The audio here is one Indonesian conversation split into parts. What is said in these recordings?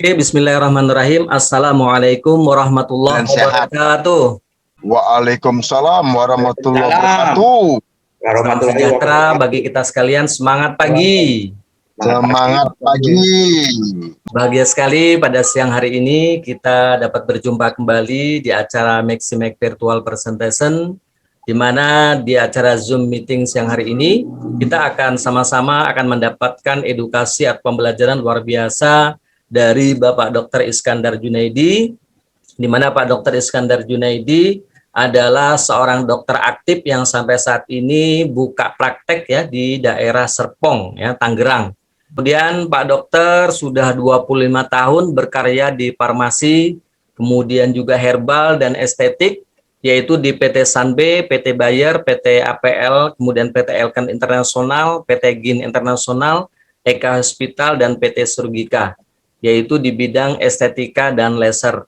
Oke, bismillahirrahmanirrahim. Assalamualaikum warahmatullahi Dan sehat. wabarakatuh. Waalaikumsalam warahmatullahi wabarakatuh. Salam sejahtera bagi kita sekalian. Semangat pagi. Semangat pagi. Bahagia sekali pada siang hari ini kita dapat berjumpa kembali di acara Maximac Virtual Presentation, di mana di acara Zoom meeting siang hari ini kita akan sama-sama akan mendapatkan edukasi atau pembelajaran luar biasa dari Bapak Dr. Iskandar Junaidi, di mana Pak Dr. Iskandar Junaidi adalah seorang dokter aktif yang sampai saat ini buka praktek ya di daerah Serpong ya, Tangerang. Kemudian Pak Dokter sudah 25 tahun berkarya di farmasi, kemudian juga herbal dan estetik, yaitu di PT Sanbe, PT Bayer, PT APL, kemudian PT Elkan Internasional, PT GIN Internasional, Eka Hospital, dan PT Surgika, yaitu di bidang estetika dan laser.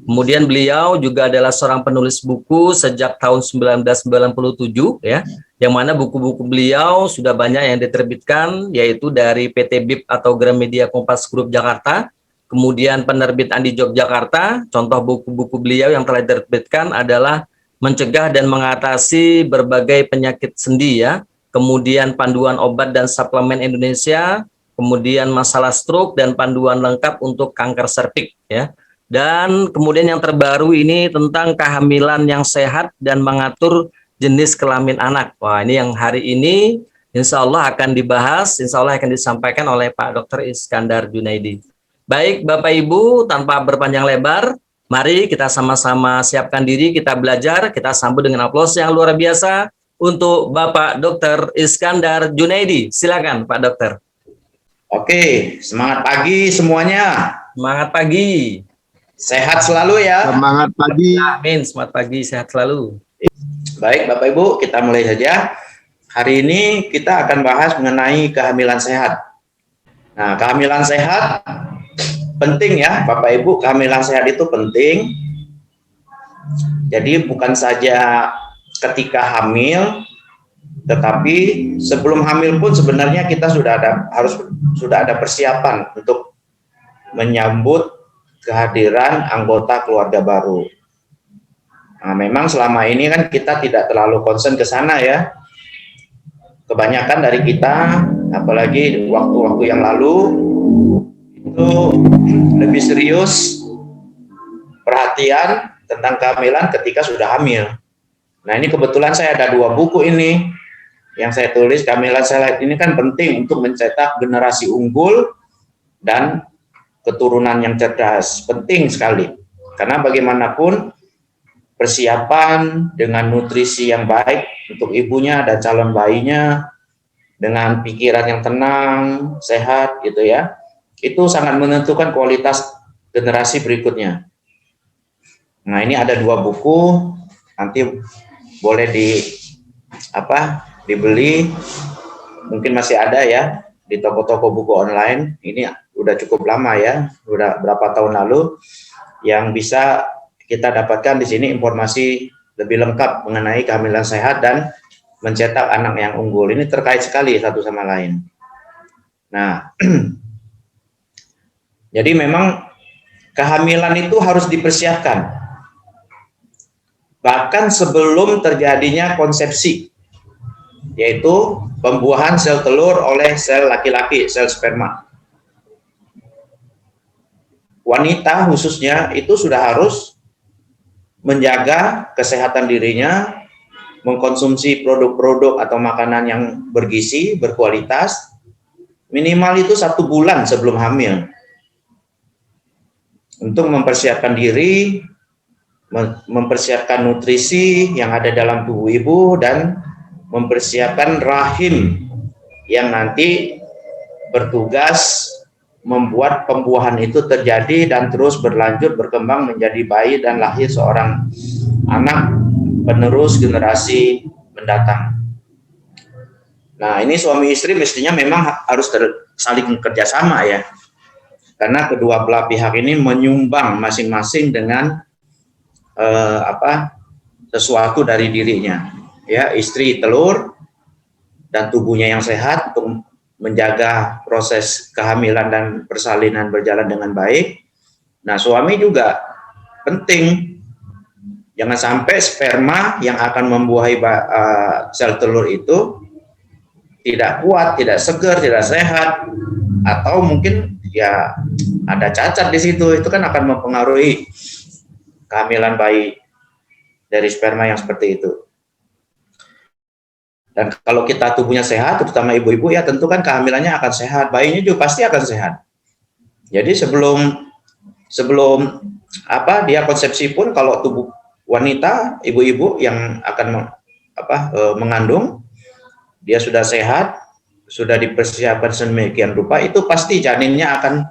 Kemudian beliau juga adalah seorang penulis buku sejak tahun 1997 ya, yang mana buku-buku beliau sudah banyak yang diterbitkan, yaitu dari PT BIP atau Gramedia Kompas Group Jakarta, kemudian penerbit Andi Yogyakarta. Contoh buku-buku beliau yang telah diterbitkan adalah Mencegah dan Mengatasi Berbagai Penyakit Sendi ya, kemudian Panduan Obat dan Suplemen Indonesia, kemudian Masalah Stroke dan Panduan Lengkap untuk Kanker Serviks ya. Dan kemudian yang terbaru ini tentang kehamilan yang sehat dan mengatur jenis kelamin anak. Wah, ini yang hari ini insya Allah akan dibahas, insya Allah akan disampaikan oleh Pak Dr. Iskandar Junaidi. Baik Bapak Ibu, tanpa berpanjang lebar, mari kita sama-sama siapkan diri, kita belajar, kita sambut dengan aplaus yang luar biasa untuk Bapak Dr. Iskandar Junaidi. Silakan Pak Dokter. Oke, semangat pagi semuanya. Semangat pagi. Sehat selalu ya. Semangat pagi. Amin, semangat pagi, sehat selalu. Baik Bapak Ibu, kita mulai saja. Hari ini kita akan bahas mengenai kehamilan sehat. Nah, kehamilan sehat penting ya Bapak Ibu, kehamilan sehat itu penting. Jadi bukan saja ketika hamil, tetapi sebelum hamil pun sebenarnya kita sudah ada persiapan untuk menyambut kehadiran anggota keluarga baru. Nah, memang selama ini kan kita tidak terlalu concern ke sana ya. Kebanyakan dari kita, apalagi waktu-waktu yang lalu, itu lebih serius perhatian tentang kehamilan ketika sudah hamil. Nah, ini kebetulan saya ada 2 buku ini yang saya tulis. Kehamilan sehat ini kan penting untuk mencetak generasi unggul dan keturunan yang cerdas, penting sekali. Karena bagaimanapun persiapan dengan nutrisi yang baik untuk ibunya dan calon bayinya, dengan pikiran yang tenang, sehat gitu ya, itu sangat menentukan kualitas generasi berikutnya. Nah, ini ada 2 buku, nanti boleh dibeli, mungkin masih ada ya di toko-toko buku online. Ini udah cukup lama ya, udah berapa tahun lalu, yang bisa kita dapatkan di sini informasi lebih lengkap mengenai kehamilan sehat dan mencetak anak yang unggul. Ini terkait sekali satu sama lain. Nah, jadi memang kehamilan itu harus dipersiapkan. Bahkan sebelum terjadinya konsepsi, yaitu pembuahan sel telur oleh sel laki-laki, sel sperma. Wanita khususnya itu sudah harus menjaga kesehatan dirinya, mengkonsumsi produk-produk atau makanan yang bergizi, berkualitas, minimal itu 1 bulan sebelum hamil. Untuk mempersiapkan diri, mempersiapkan nutrisi yang ada dalam tubuh ibu, dan mempersiapkan rahim yang nanti bertugas membuat pembuahan itu terjadi dan terus berlanjut berkembang menjadi bayi dan lahir seorang anak penerus generasi mendatang. Nah, ini suami istri mestinya memang harus saling kerjasama ya, karena kedua belah pihak ini menyumbang masing-masing dengan sesuatu dari dirinya. Ya, istri telur dan tubuhnya yang sehat untuk menjaga proses kehamilan dan persalinan berjalan dengan baik. Nah, suami juga penting. Jangan sampai sperma yang akan membuahi sel telur itu tidak kuat, tidak segar, tidak sehat, atau mungkin ya ada cacat di situ. Itu kan akan mempengaruhi kehamilan bayi dari sperma yang seperti itu. Dan kalau kita tubuhnya sehat, terutama ibu-ibu ya tentu kan kehamilannya akan sehat, bayinya juga pasti akan sehat. Jadi sebelum dia konsepsi pun, kalau tubuh wanita, ibu-ibu yang akan mengandung, dia sudah sehat, sudah dipersiapkan sedemikian rupa, itu pasti janinnya akan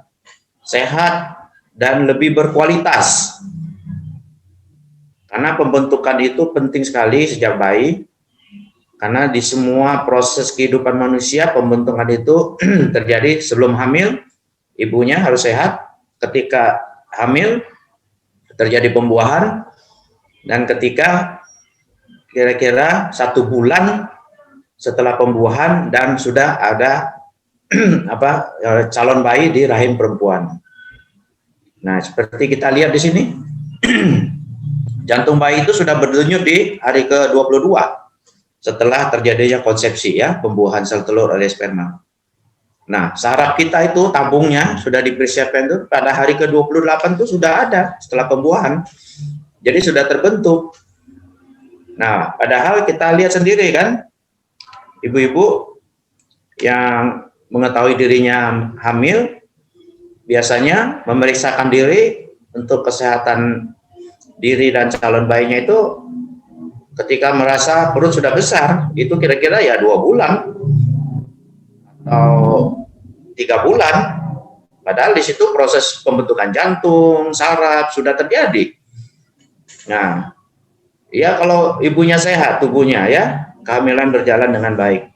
sehat dan lebih berkualitas. Karena pembentukan itu penting sekali sejak bayi, karena di semua proses kehidupan manusia, pembentukan itu terjadi sebelum hamil, ibunya harus sehat, ketika hamil terjadi pembuahan, dan ketika kira-kira 1 bulan setelah pembuahan dan sudah ada calon bayi di rahim perempuan. Nah, seperti kita lihat di sini, jantung bayi itu sudah berdenyut di hari ke-22 setelah terjadinya konsepsi, ya, pembuahan sel telur oleh sperma. Nah, saraf kita itu, tabungnya sudah dipersiapkan itu pada hari ke-28 itu sudah ada setelah pembuahan. Jadi sudah terbentuk. Nah, padahal kita lihat sendiri kan, ibu-ibu yang mengetahui dirinya hamil biasanya memeriksakan diri untuk kesehatan diri dan calon bayinya itu ketika merasa perut sudah besar, itu kira-kira ya 2 bulan atau 3 bulan. Padahal di situ proses pembentukan jantung, saraf sudah terjadi. Nah, ya kalau ibunya sehat tubuhnya, ya, kehamilan berjalan dengan baik.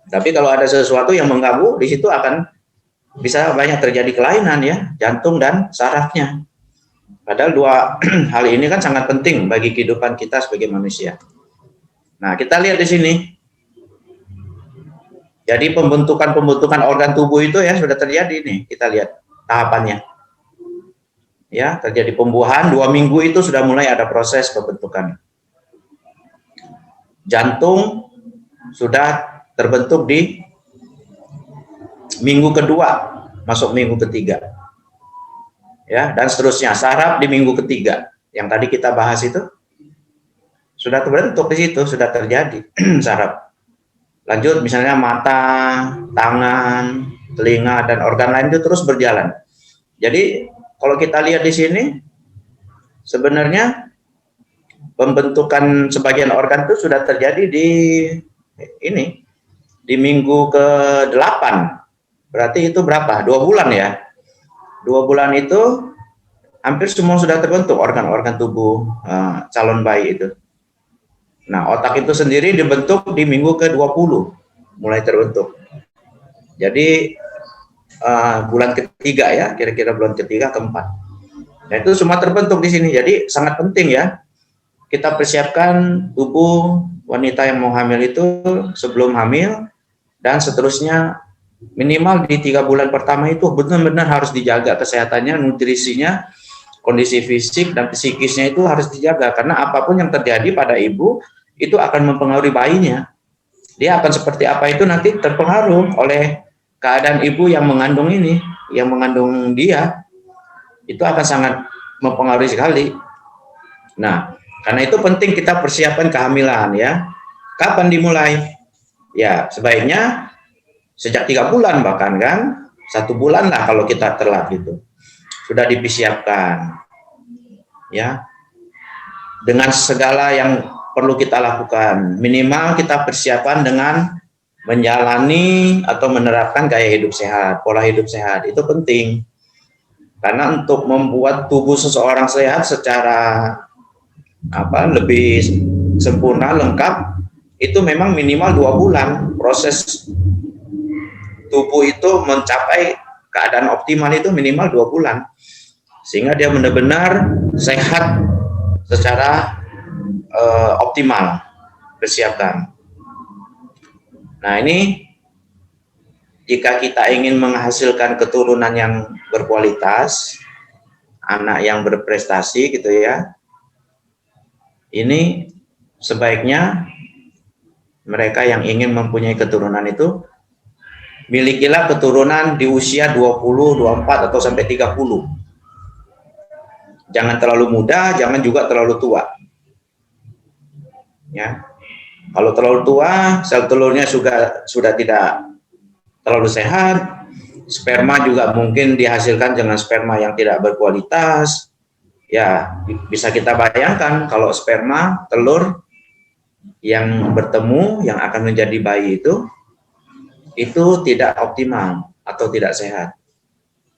Tapi kalau ada sesuatu yang mengganggu, di situ akan bisa banyak terjadi kelainan, ya, jantung dan sarafnya. Padahal 2 hal ini kan sangat penting bagi kehidupan kita sebagai manusia. Nah, kita lihat di sini. Jadi pembentukan organ tubuh itu ya sudah terjadi nih, kita lihat tahapannya. Ya, terjadi pembuahan 2 minggu itu sudah mulai ada proses pembentukan. Jantung sudah terbentuk di minggu kedua, masuk minggu ketiga. Ya, dan seterusnya. Saraf di minggu ketiga. Yang tadi kita bahas itu sudah terbentuk di situ, sudah terjadi saraf. Lanjut misalnya mata, tangan, telinga dan organ lain itu terus berjalan. Jadi kalau kita lihat di sini, sebenarnya pembentukan sebagian organ itu sudah terjadi di minggu ke-8. Berarti itu berapa? 2 bulan, ya. 2 bulan itu hampir semua sudah terbentuk organ-organ tubuh calon bayi itu. Nah, otak itu sendiri dibentuk di minggu ke-20, mulai terbentuk. Jadi bulan ketiga, ya, kira-kira bulan ketiga ke-4. Nah, itu semua terbentuk di sini. Jadi sangat penting, ya, kita persiapkan tubuh wanita yang mau hamil itu sebelum hamil, dan seterusnya minimal di 3 bulan pertama itu benar-benar harus dijaga kesehatannya, nutrisinya, kondisi fisik dan psikisnya itu harus dijaga, karena apapun yang terjadi pada ibu itu akan mempengaruhi bayinya. Dia akan seperti apa itu nanti terpengaruh oleh keadaan ibu yang mengandung ini, yang mengandung dia, itu akan sangat mempengaruhi sekali. Nah, karena itu penting kita persiapan kehamilan, ya. Kapan dimulai? Ya, sebaiknya sejak 3 bulan bahkan, kan, 1 bulan lah kalau kita telat gitu. Sudah dipersiapkan, ya, dengan segala yang perlu kita lakukan. Minimal kita persiapan dengan menjalani atau menerapkan gaya hidup sehat, pola hidup sehat, itu penting. Karena untuk membuat tubuh seseorang sehat secara lebih sempurna, lengkap, itu memang minimal 2 bulan. Proses tubuh itu mencapai keadaan optimal itu minimal 2 bulan. Sehingga dia benar-benar sehat secara optimal, persiapkan. Nah, ini jika kita ingin menghasilkan keturunan yang berkualitas, anak yang berprestasi gitu ya, ini sebaiknya mereka yang ingin mempunyai keturunan itu milikilah keturunan di usia 20, 24 atau sampai 30. Jangan terlalu muda, jangan juga terlalu tua. Ya. Kalau terlalu tua, sel telurnya sudah tidak terlalu sehat, sperma juga mungkin dihasilkan dengan sperma yang tidak berkualitas. Ya, bisa kita bayangkan kalau sperma, telur yang bertemu, yang akan menjadi bayi itu tidak optimal atau tidak sehat.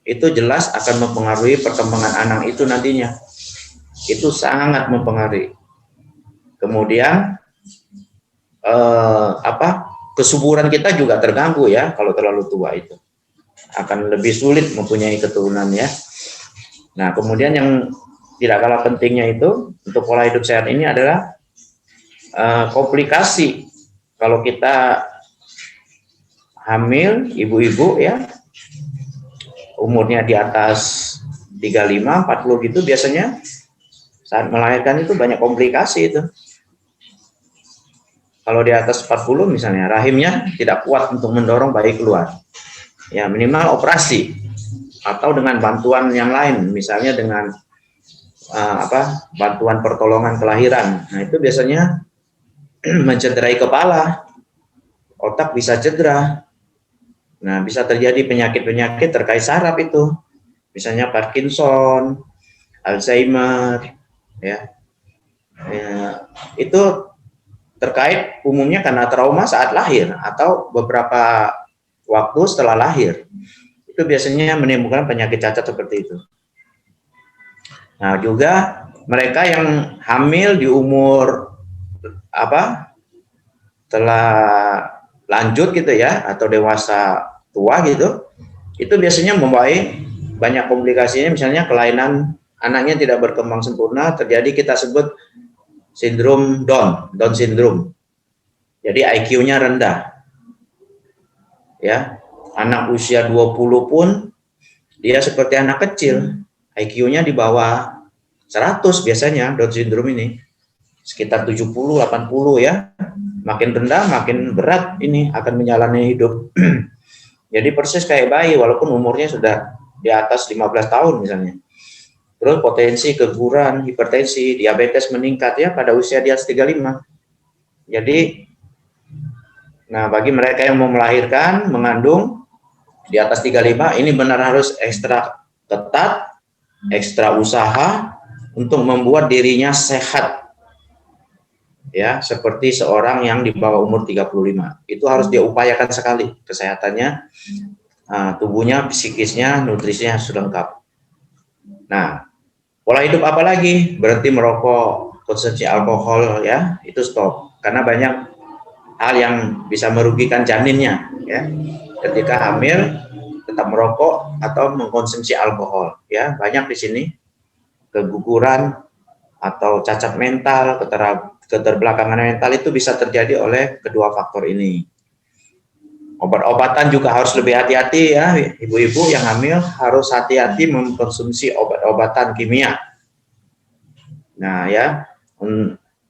Itu jelas akan mempengaruhi perkembangan anak itu nantinya. Itu sangat mempengaruhi. Kemudian kesuburan kita juga terganggu ya kalau terlalu tua itu. Akan lebih sulit mempunyai keturunan ya. Nah, kemudian yang tidak kalah pentingnya itu untuk pola hidup sehat ini adalah komplikasi. Kalau kita hamil, ibu-ibu ya, umurnya di atas 35, 40 gitu, biasanya saat melahirkan itu banyak komplikasi itu. Kalau di atas 40 misalnya, rahimnya tidak kuat untuk mendorong bayi keluar. Ya, minimal operasi atau dengan bantuan yang lain, misalnya dengan bantuan pertolongan kelahiran. Nah, itu biasanya mencederai kepala, otak bisa cedera. Nah, bisa terjadi penyakit-penyakit terkait saraf itu, misalnya Parkinson, Alzheimer, ya. Itu terkait umumnya karena trauma saat lahir atau beberapa waktu setelah lahir. Itu biasanya menimbulkan penyakit cacat seperti itu. Nah, juga mereka yang hamil di umur telah lanjut gitu ya, atau dewasa tua gitu, itu biasanya membawa banyak komplikasinya, misalnya kelainan anaknya tidak berkembang sempurna, terjadi kita sebut sindrom Down syndrome. Jadi IQ-nya rendah. Ya, anak usia 20 pun dia seperti anak kecil, IQ-nya di bawah 100 biasanya Down syndrome ini. Sekitar 70, 80 ya. Makin rendah, makin berat ini akan menjalani hidup. Jadi persis kayak bayi walaupun umurnya sudah di atas 15 tahun misalnya. Terus potensi keguguran, hipertensi, diabetes meningkat ya pada usia di atas 35. Jadi, nah bagi mereka yang mau melahirkan, mengandung di atas 35, ini benar harus ekstra ketat, ekstra usaha untuk membuat dirinya sehat. Ya, seperti seorang yang di bawah umur 35. Itu harus diupayakan sekali kesehatannya, tubuhnya, psikisnya, nutrisinya harus lengkap. Nah, pola hidup apa lagi? Berhenti merokok, konsumsi alkohol ya, itu stop. Karena banyak hal yang bisa merugikan janinnya ya. Ketika hamil tetap merokok atau mengkonsumsi alkohol ya, banyak di sini keguguran atau cacat mental, keterbelakangan mental itu bisa terjadi oleh kedua faktor ini. Obat-obatan juga harus lebih hati-hati ya, ibu-ibu yang hamil harus hati-hati mengkonsumsi obat-obatan kimia. Nah ya,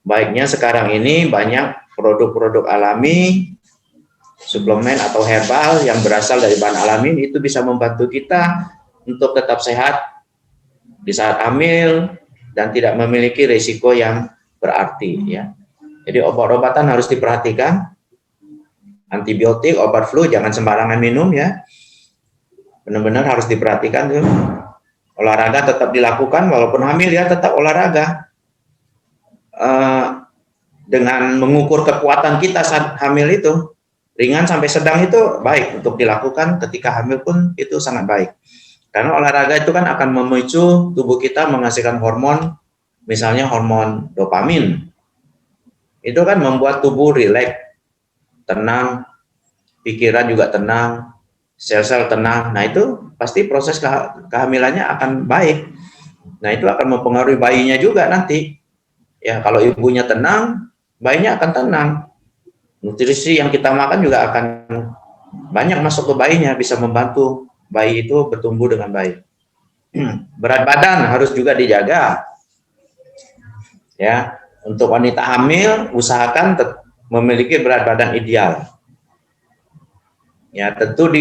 baiknya sekarang ini banyak produk-produk alami, suplemen atau herbal yang berasal dari bahan alami, itu bisa membantu kita untuk tetap sehat di saat hamil dan tidak memiliki risiko yang berarti ya. Jadi obat-obatan harus diperhatikan. Antibiotik, obat flu jangan sembarangan minum ya. Benar-benar harus diperhatikan tuh. Olahraga tetap dilakukan walaupun hamil ya, tetap olahraga. Dengan mengukur kekuatan kita saat hamil itu, ringan sampai sedang itu baik untuk dilakukan, ketika hamil pun itu sangat baik. Karena olahraga itu kan akan memicu tubuh kita menghasilkan hormon, misalnya hormon dopamin. Itu kan membuat tubuh rileks, tenang, pikiran juga tenang, sel-sel tenang. Nah itu pasti proses kehamilannya akan baik. Nah itu akan mempengaruhi bayinya juga nanti. Ya kalau ibunya tenang, bayinya akan tenang. Nutrisi yang kita makan juga akan banyak masuk ke bayinya, bisa membantu bayi itu bertumbuh dengan baik. Berat badan harus juga dijaga. Ya, untuk wanita hamil usahakan memiliki berat badan ideal. Ya, tentu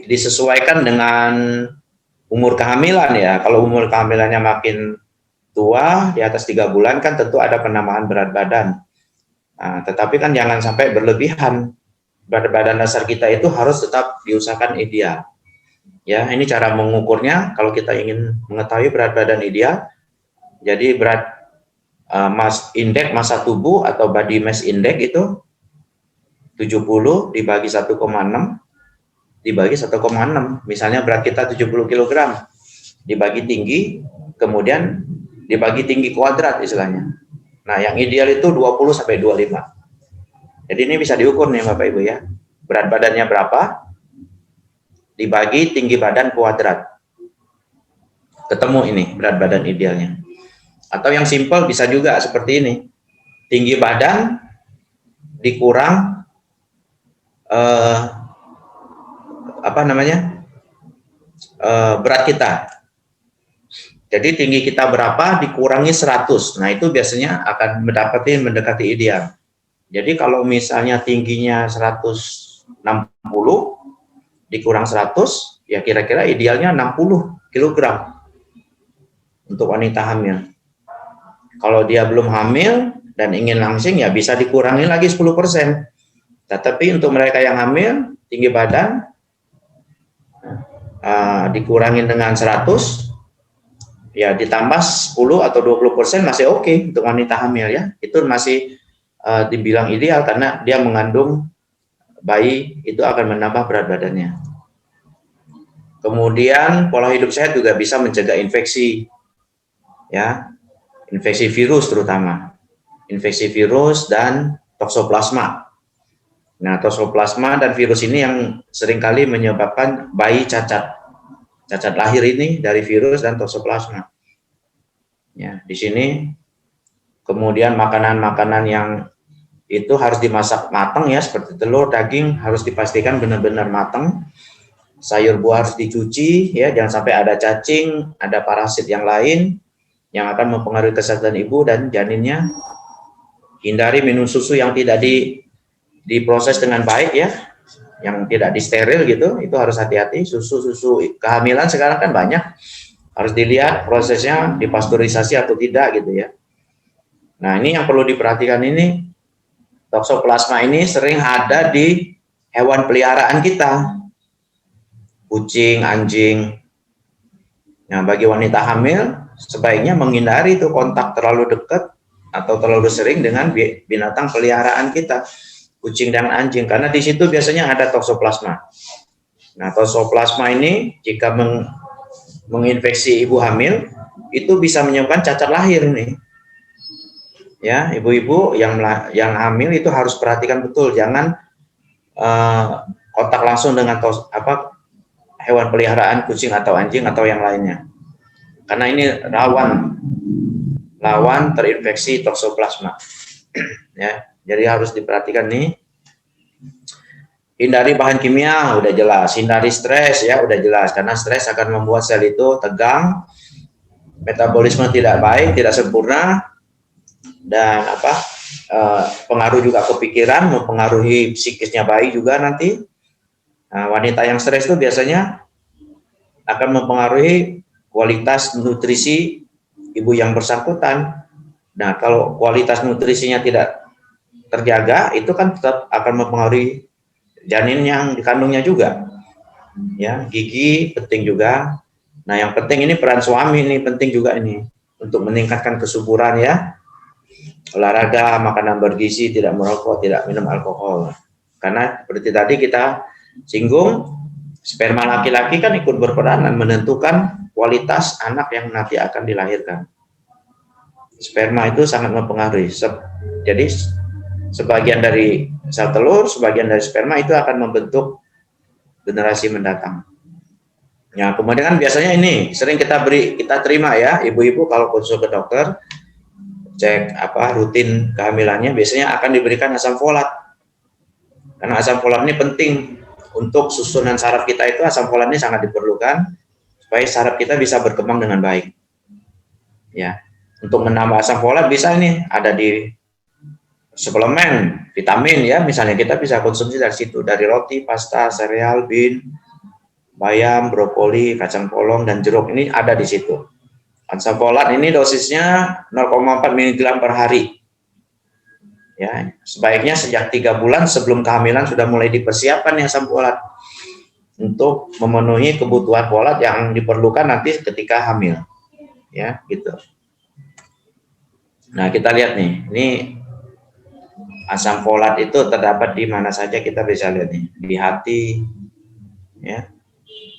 disesuaikan dengan umur kehamilan ya. Kalau umur kehamilannya makin tua, di atas 3 bulan kan tentu ada penambahan berat badan. Nah, tetapi kan jangan sampai berlebihan. Berat badan dasar kita itu harus tetap diusahakan ideal. Ya, ini cara mengukurnya. Kalau kita ingin mengetahui berat badan ideal, jadi berat indeks massa tubuh atau body mass index itu 70 dibagi 1,6 dibagi 1,6. Misalnya berat kita 70 kg dibagi tinggi, kemudian dibagi tinggi kuadrat istilahnya. Nah, yang ideal itu 20 sampai 25. Jadi ini bisa diukur nih Bapak Ibu ya. Berat badannya berapa dibagi tinggi badan kuadrat. Ketemu ini berat badan idealnya. Atau yang simpel bisa juga seperti ini. Tinggi badan dikurang berat kita. Jadi tinggi kita berapa dikurangi 100. Nah, itu biasanya akan mendekati ideal. Jadi kalau misalnya tingginya 160 dikurang 100, ya kira-kira idealnya 60 kg untuk wanita hamil. Kalau dia belum hamil dan ingin langsing, ya bisa dikurangi lagi 10%. Tetapi untuk mereka yang hamil, tinggi badan dikurangi dengan 100, ya ditambah 10 atau 20% masih oke untuk wanita hamil ya. Itu masih dibilang ideal karena dia mengandung bayi, itu akan menambah berat badannya. Kemudian pola hidup sehat juga bisa mencegah infeksi, ya, infeksi virus terutama, infeksi virus dan toksoplasma. Nah, toksoplasma dan virus ini yang seringkali menyebabkan bayi cacat lahir ini dari virus dan toksoplasma. Ya, di sini kemudian makanan-makanan yang itu harus dimasak matang ya, seperti telur, daging harus dipastikan benar-benar matang. Sayur buah harus dicuci ya, jangan sampai ada cacing, ada parasit yang lain yang akan mempengaruhi kesehatan ibu dan janinnya. Hindari minum susu yang tidak diproses dengan baik ya, yang tidak disteril gitu, itu harus hati-hati. Susu kehamilan sekarang kan banyak, harus dilihat prosesnya dipasteurisasi atau tidak gitu ya. Nah, ini yang perlu diperhatikan ini. Toksoplasma ini sering ada di hewan peliharaan kita, kucing, anjing. Nah, bagi wanita hamil sebaiknya menghindari itu kontak terlalu dekat atau terlalu sering dengan binatang peliharaan kita, kucing dan anjing, karena di situ biasanya ada toksoplasma. Nah, toksoplasma ini jika menginfeksi ibu hamil, itu bisa menyebabkan cacat lahir nih. Ya, ibu-ibu yang hamil itu harus perhatikan betul, jangan kontak langsung dengan hewan peliharaan, kucing atau anjing atau yang lainnya, karena ini rawan terinfeksi toksoplasma. Ya, jadi harus diperhatikan nih. Hindari bahan kimia, udah jelas. Hindari stres ya, udah jelas, karena stres akan membuat sel itu tegang, metabolisme tidak baik, tidak sempurna, dan pengaruh juga ke pikiran, mempengaruhi psikisnya bayi juga nanti. Nah, wanita yang stres itu biasanya akan mempengaruhi kualitas nutrisi ibu yang bersangkutan. Nah, kalau kualitas nutrisinya tidak terjaga, itu kan tetap akan mempengaruhi janin yang dikandungnya juga. Ya, gigi penting juga. Nah, yang penting ini peran suami ini penting juga ini untuk meningkatkan kesuburan ya. Olahraga, makanan bergizi, tidak merokok, tidak minum alkohol. Karena seperti tadi kita singgung, sperma laki-laki kan ikut berperan menentukan kualitas anak yang nanti akan dilahirkan. Sperma itu sangat mempengaruhi. Jadi sebagian dari sel telur, sebagian dari sperma itu akan membentuk generasi mendatang. Ya, kemudian kan biasanya ini sering kita terima ya, ibu-ibu kalau konsul ke dokter, cek rutin kehamilannya, biasanya akan diberikan asam folat. Karena asam folat ini penting untuk susunan saraf kita itu asam folat ini sangat diperlukan supaya saraf kita bisa berkembang dengan baik. Ya, untuk menambah asam folat bisa ini ada di suplemen vitamin ya, misalnya kita bisa konsumsi dari situ, dari roti, pasta, sereal, bean, bayam, brokoli, kacang polong, dan jeruk ini ada di situ. Asam folat ini dosisnya 0,4 mg per hari. Ya, sebaiknya sejak 3 bulan sebelum kehamilan sudah mulai dipersiapkan ya asam folat untuk memenuhi kebutuhan folat yang diperlukan nanti ketika hamil. Ya, gitu. Nah, kita lihat nih, ini asam folat itu terdapat di mana saja, kita bisa lihat nih, di hati, ya,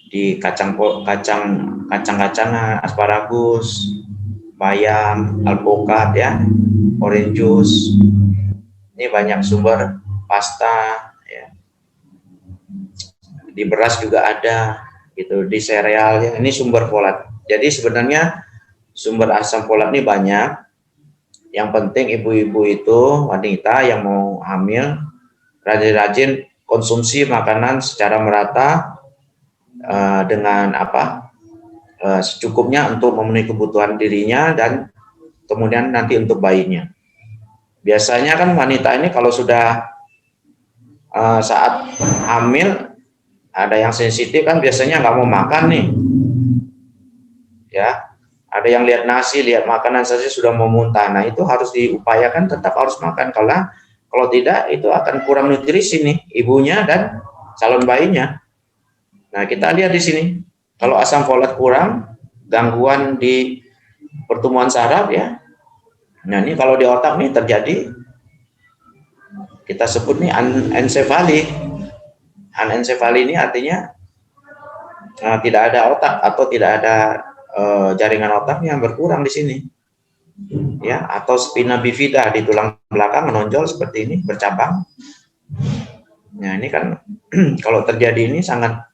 di kacang-kacangan, asparagus, bayam, alpukat, ya, orange juice. Ini banyak sumber, pasta, ya. Di beras juga ada, gitu, di sereal, ya. Ini sumber folat. Jadi sebenarnya sumber asam folat ini banyak. Yang penting ibu-ibu itu, wanita yang mau hamil, rajin-rajin konsumsi makanan secara merata dengan secukupnya untuk memenuhi kebutuhan dirinya dan kemudian nanti untuk bayinya. Biasanya kan wanita ini kalau sudah saat hamil ada yang sensitif kan biasanya nggak mau makan nih, ya. Ada yang lihat nasi, lihat makanan saja sudah mau muntah. Nah itu harus diupayakan tetap harus makan, karena kalau tidak itu akan kurang nutrisi nih ibunya dan calon bayinya. Nah kita lihat di sini, kalau asam folat kurang, gangguan di pertumbuhan saraf ya. Nah ini kalau di otak nih terjadi, kita sebut nih anencefali. Anencefali ini artinya tidak ada otak atau tidak ada jaringan otak yang berkurang di sini, ya, atau spina bifida di tulang belakang menonjol seperti ini, bercabang. Nah ini kan kalau terjadi ini sangat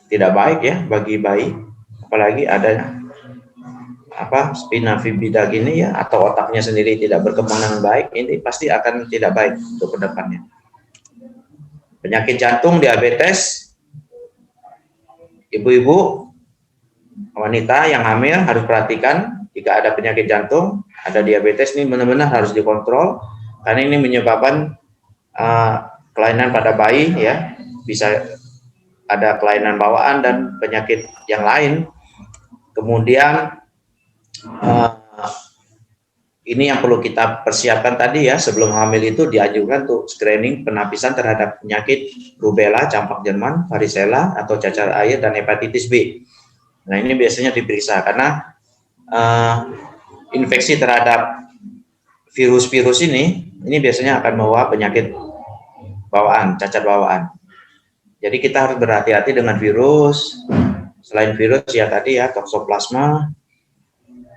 tidak baik ya bagi bayi, apalagi ada spina bifida gini ya, atau otaknya sendiri tidak berkembang dengan baik, ini pasti akan tidak baik untuk kedepannya. Penyakit jantung, diabetes, ibu-ibu wanita yang hamil harus perhatikan jika ada penyakit jantung, ada diabetes, ini benar-benar harus dikontrol karena ini menyebabkan kelainan pada bayi ya, bisa ada kelainan bawaan dan penyakit yang lain. Kemudian ini yang perlu kita persiapkan tadi ya, sebelum hamil itu dianjurkan untuk screening penapisan terhadap penyakit rubella, campak Jerman, varicella atau cacar air, dan hepatitis B. Nah ini biasanya diperiksa karena infeksi terhadap virus-virus ini biasanya akan membawa penyakit bawaan, cacat bawaan. Jadi kita harus berhati-hati dengan virus. Selain virus ya tadi ya, toksoplasma.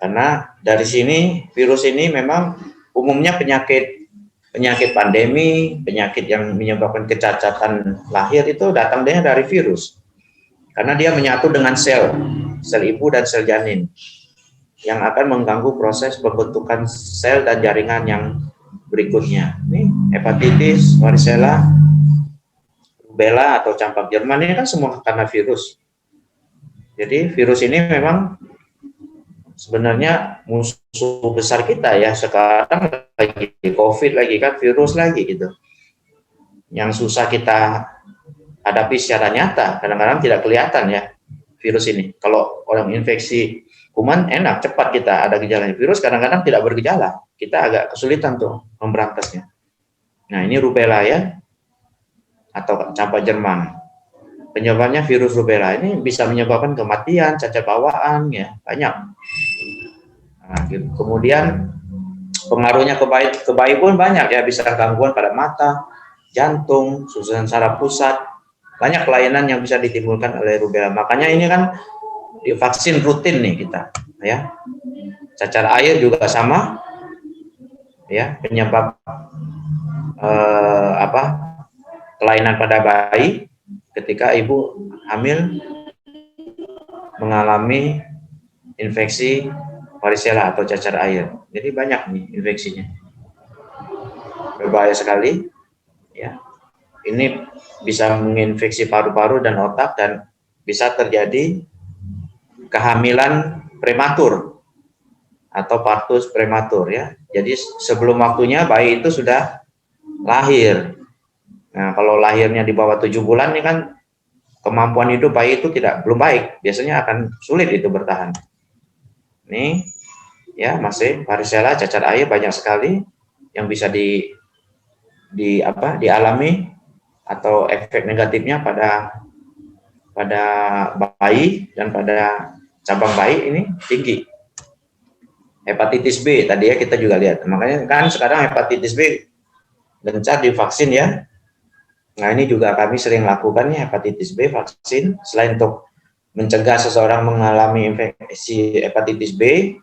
Karena dari sini virus ini memang umumnya penyakit pandemi, penyakit yang menyebabkan kecacatan lahir itu datangnya dari virus. Karena dia menyatu dengan sel ibu dan sel janin yang akan mengganggu proses pembentukan sel dan jaringan yang berikutnya. Ini hepatitis, varicella, rubella atau campak Jerman ini kan semua karena virus. Jadi virus ini memang sebenarnya musuh besar kita ya, sekarang lagi COVID lagi kan, virus lagi gitu. Yang susah kita hadapi secara nyata, kadang-kadang tidak kelihatan ya virus ini. Kalau orang infeksi kuman enak, cepat kita ada gejalanya. Virus kadang-kadang tidak bergejala, kita agak kesulitan tuh memberantasnya. Nah ini rubella ya, atau campak Jerman. Penyebabnya virus rubella ini bisa menyebabkan kematian, cacat bawaan ya, banyak. Nah, gitu. Kemudian pengaruhnya ke bayi pun banyak ya, bisa gangguan pada mata, jantung, susunan saraf pusat, banyak kelainan yang bisa ditimbulkan oleh rubella. Makanya ini kan divaksin rutin nih kita ya. Cacar air juga sama ya, penyebab kelainan pada bayi ketika ibu hamil mengalami infeksi varicella atau cacar air. Jadi banyak nih infeksinya, berbahaya sekali ya. ini bisa menginfeksi paru-paru dan otak dan bisa terjadi kehamilan prematur atau partus prematur ya. Jadi sebelum waktunya bayi itu sudah lahir. Nah, kalau lahirnya di bawah 7 bulan ini kan kemampuan hidup bayi itu belum baik. Biasanya akan sulit itu bertahan. Nih ya, masih varicella cacar air banyak sekali yang bisa dialami atau efek negatifnya pada bayi dan pada cabang bayi ini tinggi. Hepatitis B tadi ya kita juga lihat. Makanya kan sekarang hepatitis B gencar divaksin ya. Nah, ini juga kami sering lakukan ya, hepatitis B vaksin. Selain untuk mencegah seseorang mengalami infeksi hepatitis B,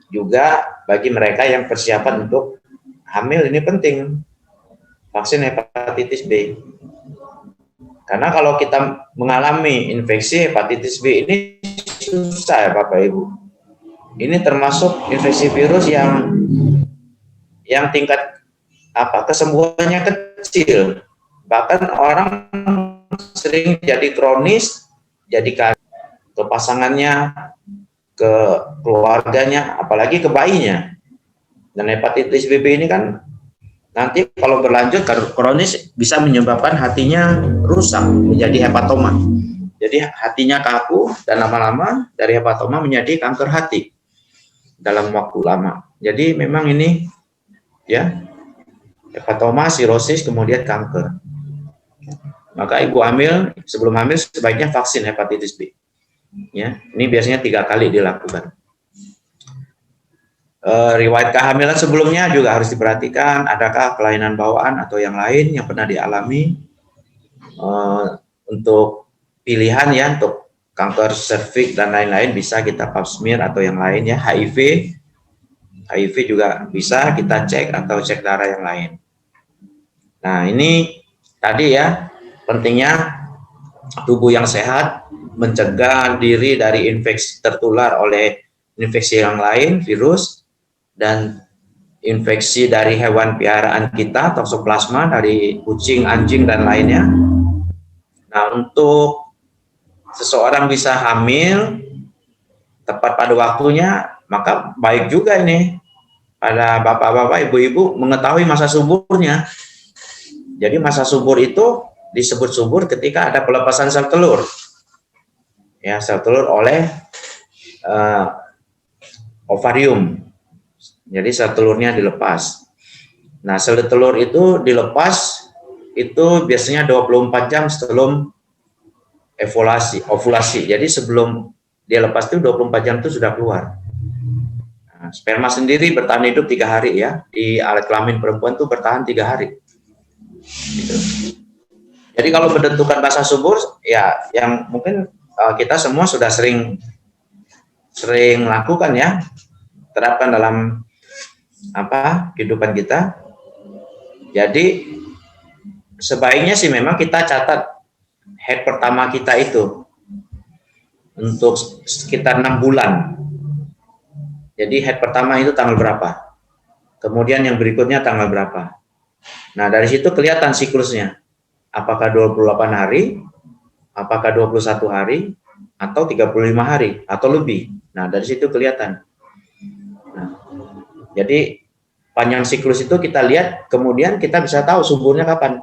juga bagi mereka yang persiapan untuk hamil ini penting vaksin hepatitis B. Karena kalau kita mengalami infeksi hepatitis B ini susah ya Bapak Ibu. Ini termasuk infeksi virus yang tingkat kesembuhannya kecil. Bahkan orang sering jadi kronis, jadi ke pasangannya, ke keluarganya, apalagi ke bayinya. Dan hepatitis B ini kan nanti kalau berlanjut kronis bisa menyebabkan hatinya rusak menjadi hepatoma. Jadi hatinya kaku dan lama-lama dari hepatoma menjadi kanker hati dalam waktu lama. Jadi memang ini ya hepatoma, sirosis, kemudian kanker. Maka ibu hamil sebelum hamil sebaiknya vaksin hepatitis B. Ya, ini biasanya 3 kali dilakukan. Riwayat kehamilan sebelumnya juga harus diperhatikan. Adakah kelainan bawaan atau yang lain yang pernah dialami? Untuk pilihan ya, untuk kanker serviks dan lain-lain bisa kita pap smear atau yang lain ya. HIV juga bisa kita cek atau cek darah yang lain. Nah, ini tadi ya pentingnya tubuh yang sehat mencegah diri dari infeksi tertular oleh infeksi yang lain, virus, dan infeksi dari hewan piaraan kita, toksoplasma dari kucing, anjing, dan lainnya. Nah, untuk seseorang bisa hamil tepat pada waktunya, maka baik juga ini pada bapak-bapak, ibu-ibu mengetahui masa suburnya. Jadi masa subur itu disebut subur ketika ada pelepasan sel telur. Ya, sel telur oleh ovarium. Jadi sel telurnya dilepas. Nah, sel telur itu dilepas itu biasanya 24 jam sebelum ovulasi. Jadi sebelum dia lepas itu 24 jam itu sudah keluar. Nah, sperma sendiri bertahan hidup 3 hari ya. Di alat kelamin perempuan itu bertahan 3 hari. Gitu. Jadi kalau menentukan masa subur ya yang mungkin kita semua sudah sering lakukan ya, terapkan dalam kehidupan kita. Jadi sebaiknya sih memang kita catat head pertama kita itu untuk sekitar 6 bulan. Jadi head pertama itu tanggal berapa, kemudian yang berikutnya tanggal berapa. Nah, dari situ kelihatan siklusnya. Apakah 28 hari, apakah 21 hari, atau 35 hari, atau lebih. Nah, dari situ kelihatan. Nah, jadi panjang siklus itu kita lihat, kemudian kita bisa tahu suburnya kapan.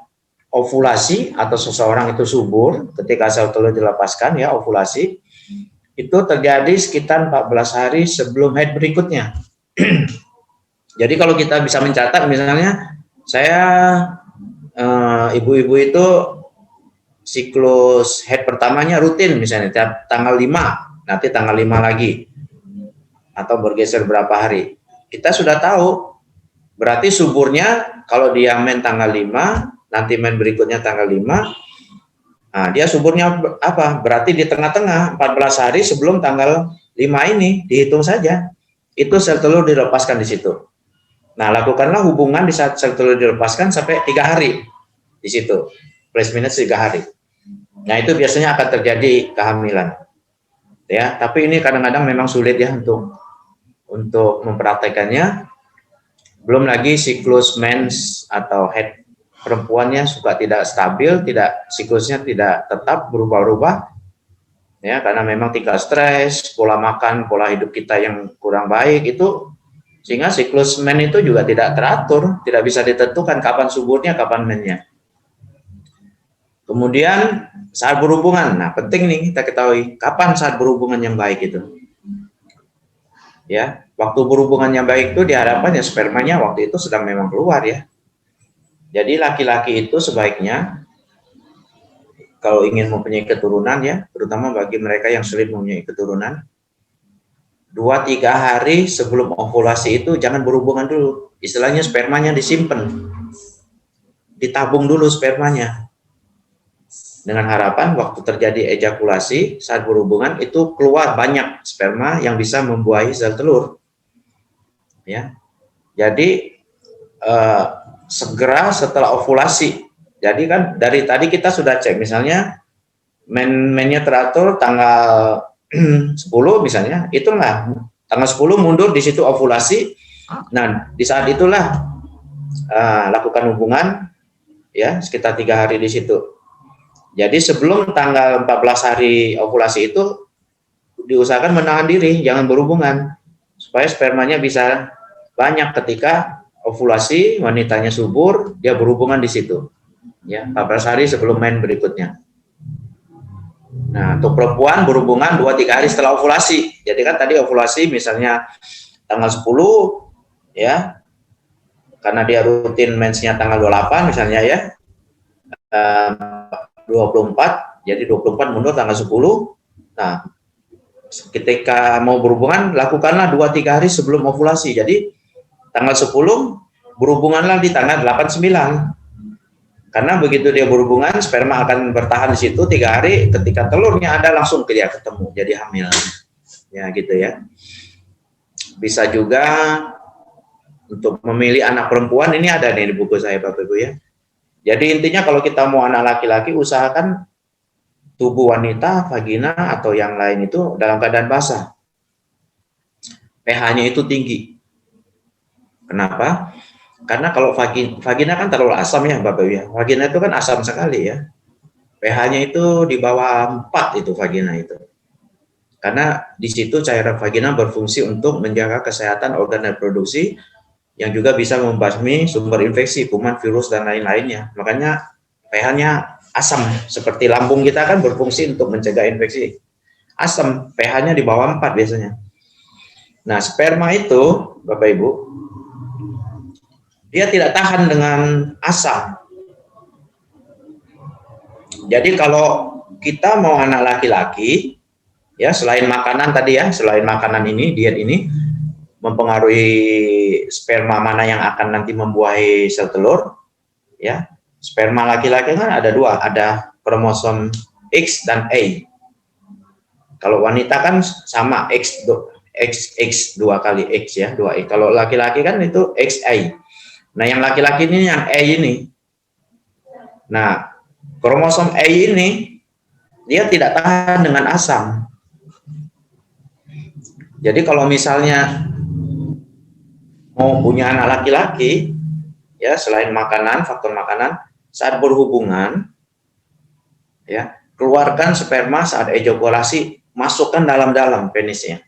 Ovulasi atau seseorang itu subur ketika sel telur dilepaskan ya, ovulasi itu terjadi sekitar 14 hari sebelum head berikutnya. Jadi kalau kita bisa mencatat, misalnya saya ibu-ibu itu siklus head pertamanya rutin misalnya tiap tanggal 5, nanti tanggal 5 lagi atau bergeser berapa hari. Kita sudah tahu berarti suburnya kalau dia main tanggal 5, nanti main berikutnya tanggal 5. Nah, dia suburnya apa? Berarti di tengah-tengah 14 hari sebelum tanggal 5 ini dihitung saja. Itu sel telur dilepaskan di situ. Nah, lakukanlah hubungan di saat sel telur dilepaskan sampai 3 hari di situ, plus minus 3 hari. Nah, itu biasanya akan terjadi kehamilan. Ya, tapi ini kadang-kadang memang sulit ya untuk mempraktekannya. Belum lagi siklus mens atau head perempuannya suka tidak stabil, siklusnya tidak tetap, berubah-ubah, ya, karena memang tingkat stres, pola makan, pola hidup kita yang kurang baik itu, sehingga siklus men itu juga tidak teratur, tidak bisa ditentukan kapan suburnya, kapan mennya. Kemudian saat berhubungan, nah penting nih kita ketahui kapan saat berhubungan yang baik itu. Ya, waktu berhubungan yang baik itu diharapkan ya spermanya waktu itu sedang memang keluar ya. Jadi laki-laki itu sebaiknya kalau ingin mempunyai keturunan ya, terutama bagi mereka yang sulit mempunyai keturunan, 2-3 hari sebelum ovulasi itu jangan berhubungan dulu. Istilahnya spermanya disimpan, ditabung dulu spermanya. Dengan harapan waktu terjadi ejakulasi saat berhubungan itu keluar banyak sperma yang bisa membuahi sel telur. Ya, jadi segera setelah ovulasi. Jadi kan dari tadi kita sudah cek misalnya mennya teratur tanggal 10 misalnya, itulah tanggal 10 mundur di situ ovulasi. Nah, di saat itulah lakukan hubungan ya sekitar 3 hari di situ. Jadi sebelum tanggal 14 hari ovulasi itu diusahakan menahan diri, jangan berhubungan supaya spermanya bisa banyak ketika ovulasi, wanitanya subur, dia berhubungan di situ. Ya, 14 hari sebelum men berikutnya. Nah, untuk perempuan berhubungan 2-3 hari setelah ovulasi. Jadi kan tadi ovulasi misalnya tanggal 10 ya. Karena dia rutin mensnya tanggal 28 misalnya ya. 24, jadi 24 mundur tanggal 10. Nah, ketika mau berhubungan lakukanlah 2-3 hari sebelum ovulasi. Jadi tanggal 10 berhubunganlah di tanggal 8-9. Karena begitu dia berhubungan, sperma akan bertahan di situ 3 hari, ketika telurnya ada langsung dia ketemu, jadi hamil. Ya gitu ya. Bisa juga untuk memilih anak perempuan, ini ada nih di buku saya Bapak Ibu ya. Jadi intinya kalau kita mau anak laki-laki, usahakan tubuh wanita, vagina atau yang lain itu dalam keadaan basah. pH-nya itu tinggi. Kenapa? Karena kalau vagina kan terlalu asam ya Bapak Ibu ya. Vagina itu kan asam sekali ya. pH-nya itu di bawah 4 itu vagina itu. Karena di situ cairan vagina berfungsi untuk menjaga kesehatan organ reproduksi yang juga bisa membasmi sumber infeksi, kuman, virus, dan lain-lainnya. Makanya pH-nya asam, seperti lambung kita kan berfungsi untuk mencegah infeksi. Asam, pH-nya di bawah 4 biasanya. Nah, sperma itu, Bapak Ibu, dia tidak tahan dengan asam. Jadi kalau kita mau anak laki-laki, ya selain makanan tadi ya, selain makanan ini, diet ini, mempengaruhi sperma mana yang akan nanti membuahi sel telur, ya. Sperma laki-laki kan ada 2, ada kromosom X dan Y. Kalau wanita kan sama X 2 kali X ya, 2Y. Kalau laki-laki kan itu XY. Nah, yang laki-laki ini yang Y ini. Nah, kromosom Y ini dia tidak tahan dengan asam. Jadi kalau misalnya mau punya anak laki-laki, ya selain makanan, faktor makanan, saat berhubungan, ya keluarkan sperma saat ejakulasi, masukkan dalam-dalam penisnya,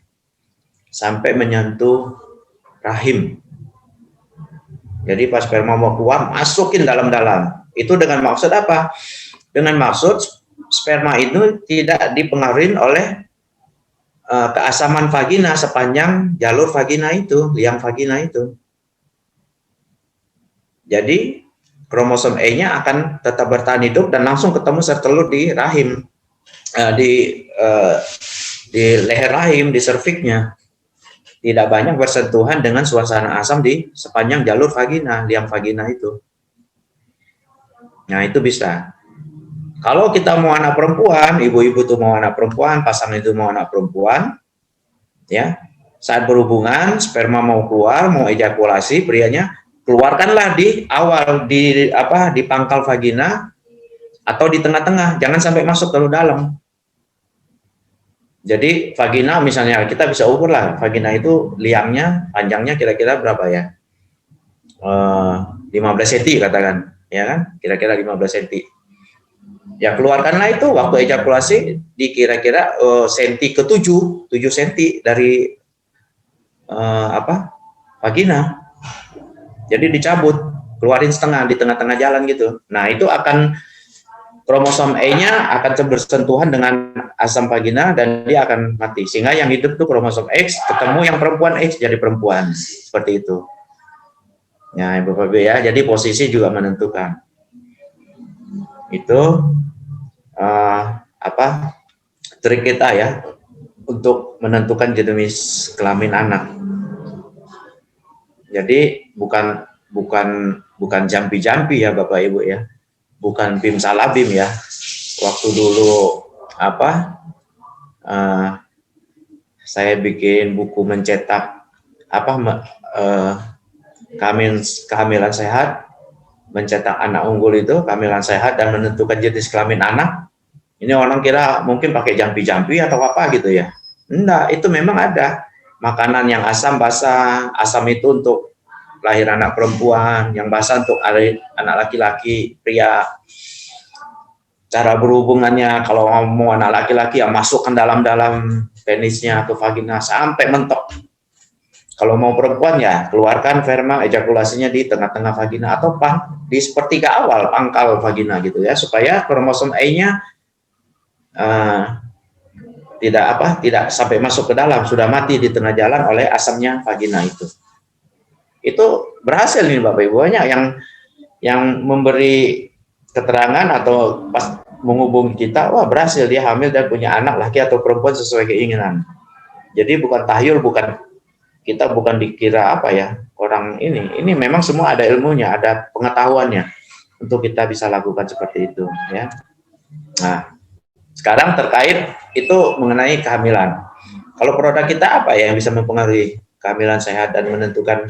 sampai menyentuh rahim. Jadi pas sperma mau keluar, masukin dalam-dalam. Itu dengan maksud apa? Dengan maksud sperma itu tidak dipengaruhi oleh keasaman vagina sepanjang jalur vagina itu, liang vagina itu. Jadi kromosom E-nya akan tetap bertahan hidup dan langsung ketemu sel telur di rahim, di leher rahim, di serviknya. Tidak banyak bersentuhan dengan suasana asam di sepanjang jalur vagina, liang vagina itu. Nah, itu bisa. Kalau kita mau anak perempuan, ibu-ibu tuh mau anak perempuan, pasangan itu mau anak perempuan, ya, saat berhubungan, sperma mau keluar, mau ejakulasi, prianya keluarkanlah di awal, di pangkal vagina atau di tengah-tengah, jangan sampai masuk terlalu dalam. Jadi vagina misalnya kita bisa ukur lah, vagina itu liangnya, panjangnya kira-kira berapa ya? 15 cm katakan. ya kan? Kira-kira 15 cm. Ya keluarkanlah itu waktu ejakulasi di kira-kira senti ke-7, 7 cm dari vagina. Jadi dicabut, keluarin setengah di tengah-tengah jalan gitu. Nah, itu akan kromosom E-nya akan bersentuhan dengan asam vagina dan dia akan mati. Sehingga yang hidup tuh kromosom X, ketemu yang perempuan X jadi perempuan. Seperti itu. Ya, Bapak-Ibu ya. Jadi posisi juga menentukan. Itu trik kita ya untuk menentukan jenis kelamin anak. Jadi bukan jampi-jampi ya Bapak Ibu ya, bukan bim salabim ya. Waktu dulu saya bikin buku mencetak kehamilan sehat, mencetak anak unggul itu kehamilan sehat dan menentukan jenis kelamin anak. Ini orang kira mungkin pakai jampi-jampi atau apa gitu ya. Enggak, itu memang ada makanan yang asam basah. Asam itu untuk lahir anak perempuan, yang basah untuk anak laki-laki, pria. Cara berhubungannya kalau mau anak laki-laki ya masukkan dalam penisnya atau vagina sampai mentok. Kalau mau perempuan ya keluarkan sperma ejakulasinya di tengah-tengah vagina atau di sepertiga awal pangkal vagina gitu ya, supaya kromosom E-nya tidak sampai masuk ke dalam, sudah mati di tengah jalan oleh asamnya vagina itu. Itu berhasil nih Bapak Ibu, banyak yang memberi keterangan atau pas menghubungi kita, wah berhasil dia hamil dan punya anak laki atau perempuan sesuai keinginan. Jadi bukan tahyul, kita bukan dikira orang ini memang semua ada ilmunya, ada pengetahuannya untuk kita bisa lakukan seperti itu ya. Nah, sekarang terkait itu mengenai kehamilan. Kalau produk kita apa ya yang bisa mempengaruhi kehamilan sehat dan menentukan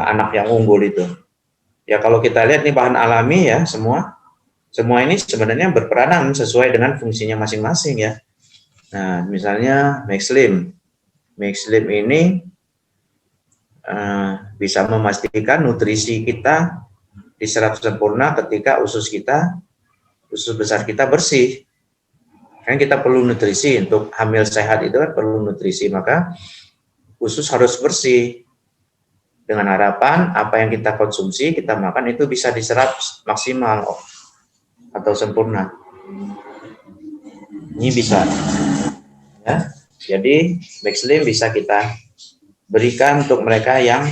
anak yang unggul itu? Ya kalau kita lihat nih bahan alami ya, semua ini sebenarnya berperanan sesuai dengan fungsinya masing-masing ya. Nah, misalnya Maxslim ini bisa memastikan nutrisi kita diserap sempurna ketika usus besar kita bersih. Kan kita perlu nutrisi untuk hamil sehat itu kan perlu nutrisi, maka usus harus bersih. Dengan harapan apa yang kita konsumsi, kita makan itu bisa diserap maksimal atau sempurna. Ini bisa. Ya. Jadi Maxslim bisa kita berikan untuk mereka yang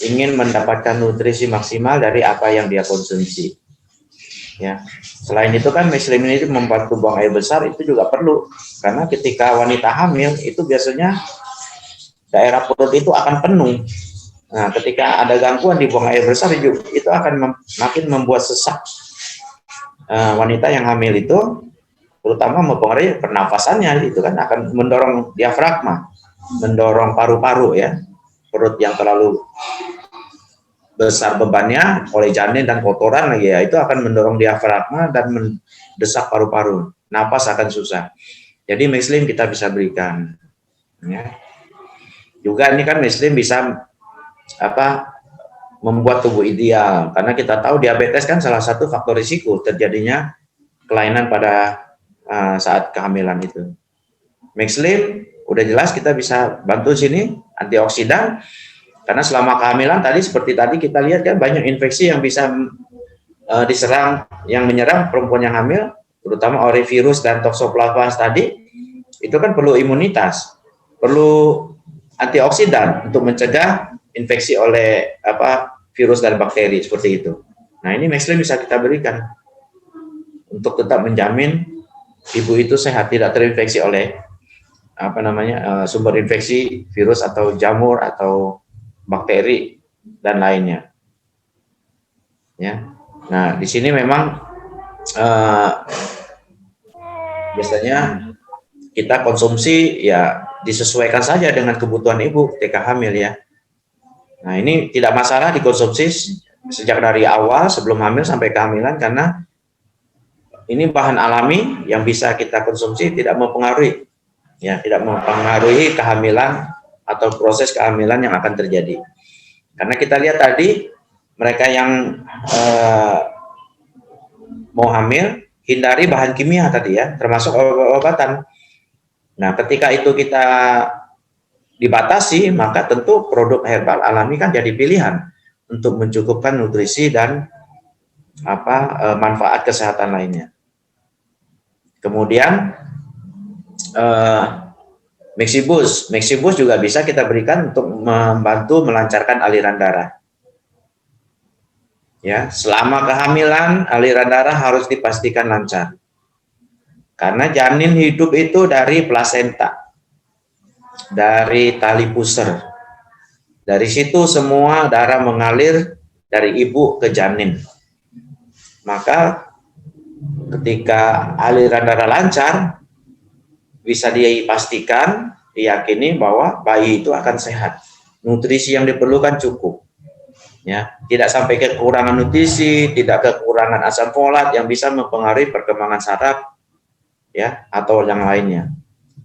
ingin mendapatkan nutrisi maksimal dari apa yang dia konsumsi. Ya. Selain itu kan Maxslim ini membantu buang air besar, itu juga perlu karena ketika wanita hamil itu biasanya daerah perut itu akan penuh. Nah, ketika ada gangguan di buang air besar itu akan makin membuat sesak wanita yang hamil itu, terutama mempengaruhi pernafasannya, itu kan akan mendorong diafragma, mendorong paru-paru ya, perut yang terlalu besar bebannya oleh janin dan kotoran lagi ya, itu akan mendorong diafragma dan mendesak paru-paru, napas akan susah. Jadi Maxslim kita bisa berikan ya. Juga ini kan Maxslim bisa membuat tubuh ideal, karena kita tahu diabetes kan salah satu faktor risiko terjadinya kelainan pada saat kehamilan itu. Maxslim udah jelas kita bisa bantu sini, antioksidan, karena selama kehamilan tadi seperti tadi kita lihat kan banyak infeksi yang bisa menyerang perempuan yang hamil, terutama orivirus dan toxoplasma tadi, itu kan perlu imunitas, perlu antioksidan untuk mencegah infeksi oleh virus dan bakteri seperti itu. Nah, ini Maxslim bisa kita berikan untuk tetap menjamin ibu itu sehat, tidak terinfeksi oleh sumber infeksi virus atau jamur atau bakteri dan lainnya. Ya. Nah, di sini memang biasanya kita konsumsi ya disesuaikan saja dengan kebutuhan ibu ketika hamil ya. Nah, ini tidak masalah dikonsumsi sejak dari awal sebelum hamil sampai kehamilan, karena ini bahan alami yang bisa kita konsumsi, tidak mempengaruhi kehamilan atau proses kehamilan yang akan terjadi. Karena kita lihat tadi mereka yang mau hamil, hindari bahan kimia tadi ya, termasuk obat-obatan. Nah, ketika itu kita dibatasi, maka tentu produk herbal alami kan jadi pilihan untuk mencukupkan nutrisi dan manfaat kesehatan lainnya. Kemudian Mexibus juga bisa kita berikan untuk membantu melancarkan aliran darah. Ya, selama kehamilan aliran darah harus dipastikan lancar. Karena janin hidup itu dari plasenta, dari tali pusar. Dari situ semua darah mengalir dari ibu ke janin. Maka ketika aliran darah lancar, bisa dipastikan, diyakini bahwa bayi itu akan sehat. Nutrisi yang diperlukan cukup. Ya, tidak sampai kekurangan nutrisi, tidak kekurangan asam folat yang bisa mempengaruhi perkembangan saraf, ya, atau yang lainnya.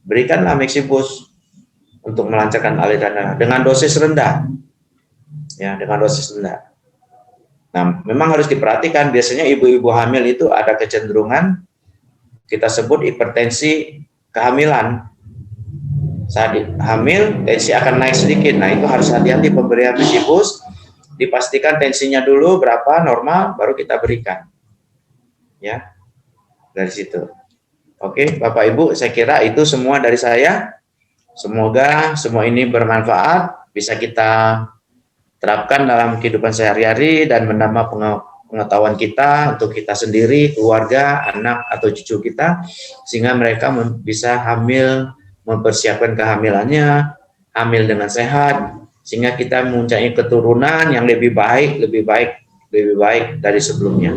Berikanlah Mexibus untuk melancarkan aliran darah dengan dosis rendah, ya, dengan dosis rendah. Nah, memang harus diperhatikan. Biasanya ibu-ibu hamil itu ada kecenderungan kita sebut hipertensi kehamilan. Saat hamil, tensi akan naik sedikit. Nah, itu harus hati-hati pemberian Mexibus. Dipastikan tensinya dulu berapa normal, baru kita berikan. Ya, dari situ. Oke, Bapak Ibu, saya kira itu semua dari saya. Semoga semua ini bermanfaat, bisa kita terapkan dalam kehidupan sehari-hari dan menambah pengetahuan kita untuk kita sendiri, keluarga, anak atau cucu kita, sehingga mereka bisa hamil, mempersiapkan kehamilannya, hamil dengan sehat, sehingga kita mempunyai keturunan yang lebih baik dari sebelumnya.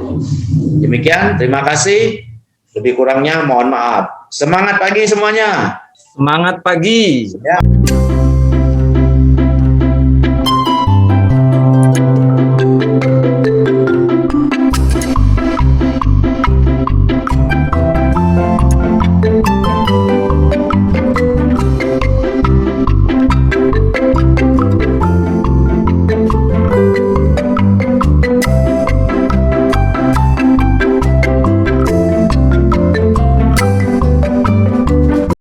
Demikian, terima kasih. Lebih kurangnya mohon maaf. Semangat pagi semuanya. Semangat pagi. Ya.